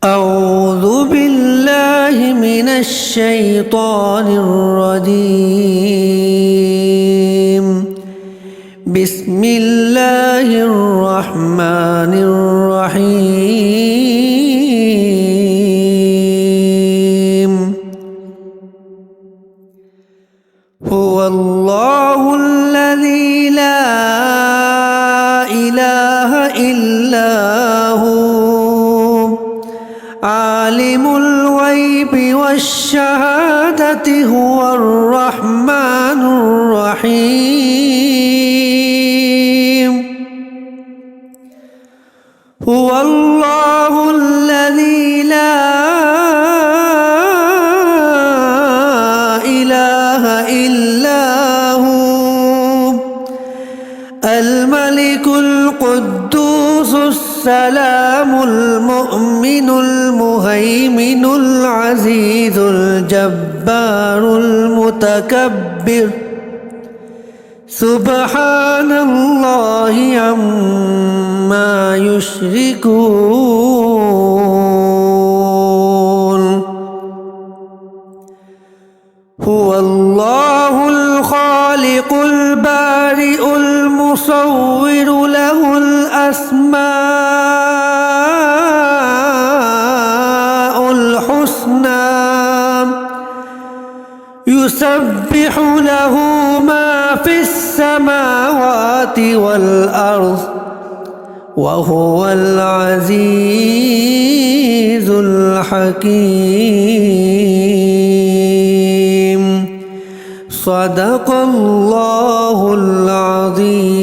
أعوذ بالله من الشيطان الرجيم. بسم الله الرحمن الرحيم. هو الله الذي لا إله إلا هو عالم الغيب والشهادة هو الرحمن الرحيم. هو الله الذي لا إله إلا هو الملك القدوس السلام المؤمن المهيمن العزيز الجبار المتكبر سبحان الله عما يشركون. هو الله الخالق البارئ المصور له الأسماء الحسنى يسبح له ما في السماوات والأرض وهو العزيز الحكيم. صدق الله العظيم.